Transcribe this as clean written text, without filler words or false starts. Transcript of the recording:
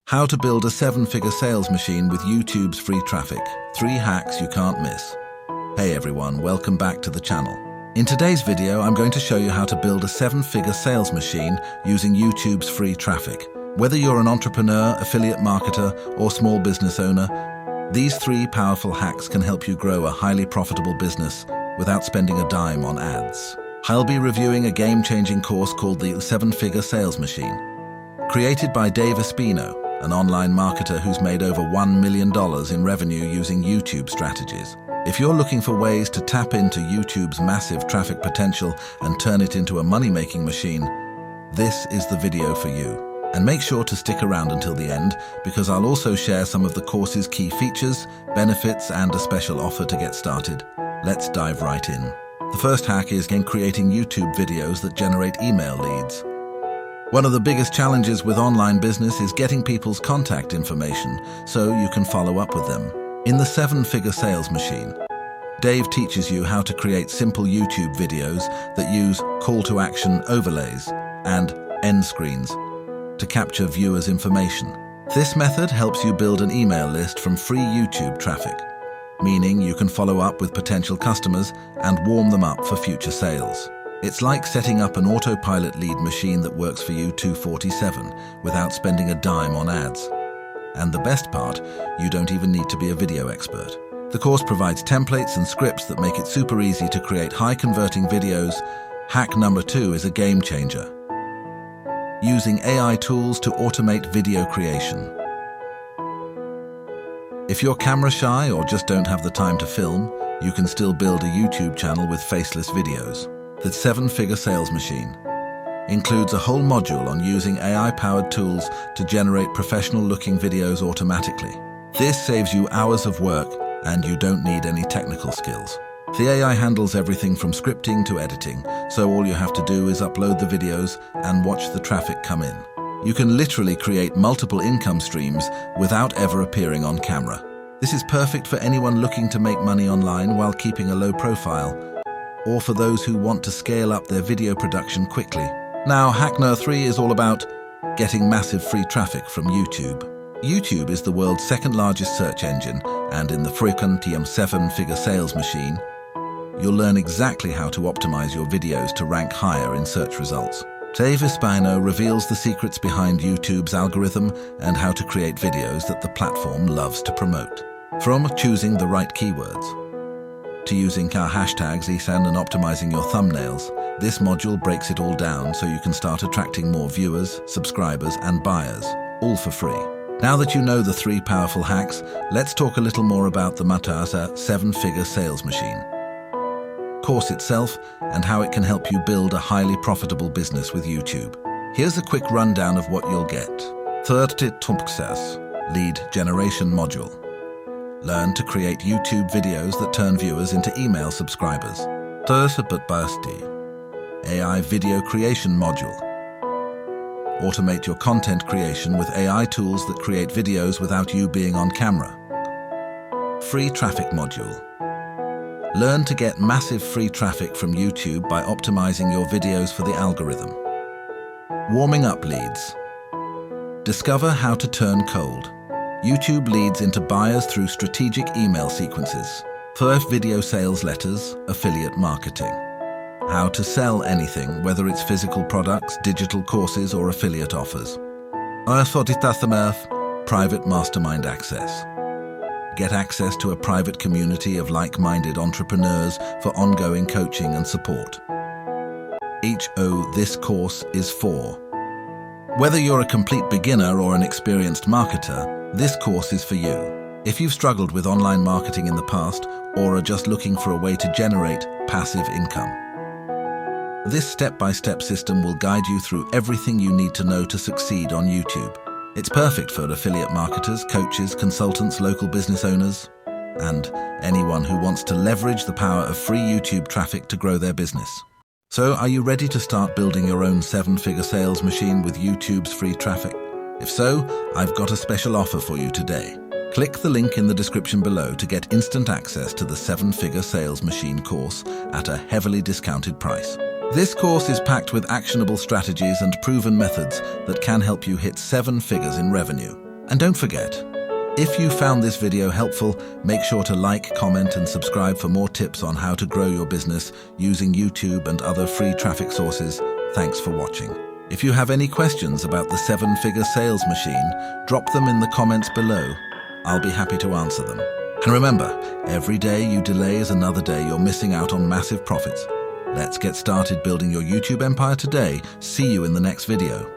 How to build a 7-figure sales machine with YouTube's free traffic. 3 hacks you can't miss. Hey everyone, welcome back to the channel. In today's video, I'm going to show you how to build a 7-figure sales machine using YouTube's free traffic. Whether you're an entrepreneur, affiliate marketer, or small business owner, these 3 powerful hacks can help you grow a highly profitable business without spending a dime on ads. I'll be reviewing a game-changing course called the 7-figure sales machine. Created by Dave Espino, an online marketer who's made over $1 million in revenue using YouTube strategies. If you're looking for ways to tap into YouTube's massive traffic potential and turn it into a money-making machine, this is the video for you. And make sure to stick around until the end, because I'll also share some of the course's key features, benefits, and a special offer to get started. Let's dive right in. The first hack is creating YouTube videos that generate email leads. One of the biggest challenges with online business is getting people's contact information so you can follow up with them. In the 7-figure sales machine, Dave teaches you how to create simple YouTube videos that use call-to-action overlays and end screens to capture viewers' information. This method helps you build an email list from free YouTube traffic, meaning you can follow up with potential customers and warm them up for future sales. It's like setting up an autopilot lead machine that works for you 24/7 without spending a dime on ads. And the best part, you don't even need to be a video expert. The course provides templates and scripts that make it super easy to create high-converting videos. Hack number 2 is a game changer. Using AI tools to automate video creation. If you're camera shy or just don't have the time to film, you can still build a YouTube channel with faceless videos. The 7-figure sales machine includes a whole module on using AI-powered tools to generate professional-looking videos automatically. This saves you hours of work, and you don't need any technical skills. The AI handles everything from scripting to editing, so all you have to do is upload the videos and watch the traffic come in. You can literally create multiple income streams without ever appearing on camera. This is perfect for anyone looking to make money online while keeping a low profile, or for those who want to scale up their video production quickly. Now, hack number 3 is all about getting massive free traffic from YouTube. YouTube is the world's 2nd largest search engine, and in the frequent 7-figure sales machine, you'll learn exactly how to optimize your videos to rank higher in search results. Dave Espino reveals the secrets behind YouTube's algorithm and how to create videos that the platform loves to promote. From choosing the right keywords to using hashtags and optimizing your thumbnails, this module breaks it all down so you can start attracting more viewers, subscribers, and buyers, all for free. Now that you know the 3 powerful hacks, let's talk a little more about the Matasa 7-figure sales machine course itself and how it can help you build a highly profitable business with YouTube. Here's a quick rundown of what you'll get. 30 success lead generation module. Learn to create YouTube videos that turn viewers into email subscribers. 30 AI video creation module. Automate your content creation with AI tools that create videos without you being on camera. Free traffic module. Learn to get massive free traffic from YouTube by optimizing your videos for the algorithm. Warming up leads. Discover how to turn cold YouTube leads into buyers through strategic email sequences. 5 video sales letters, affiliate marketing. How to sell anything, whether it's physical products, digital courses, or affiliate offers. Private mastermind access. Get access to a private community of like-minded entrepreneurs for ongoing coaching and support. This course is for. Whether you're a complete beginner or an experienced marketer, this course is for you. If you've struggled with online marketing in the past or are just looking for a way to generate passive income, this step-by-step system will guide you through everything you need to know to succeed on YouTube. It's perfect for affiliate marketers, coaches, consultants, local business owners, and anyone who wants to leverage the power of free YouTube traffic to grow their business. So, are you ready to start building your own 7-figure sales machine with YouTube's free traffic? If so, I've got a special offer for you today. Click the link in the description below to get instant access to the 7-figure sales machine course at a heavily discounted price. This course is packed with actionable strategies and proven methods that can help you hit 7 figures in revenue. And don't forget, if you found this video helpful, make sure to like, comment, and subscribe for more tips on how to grow your business using YouTube and other free traffic sources. Thanks for watching. If you have any questions about the 7-figure sales machine, drop them in the comments below. I'll be happy to answer them. And remember, every day you delay is another day you're missing out on massive profits. Let's get started building your YouTube empire today. See you in the next video.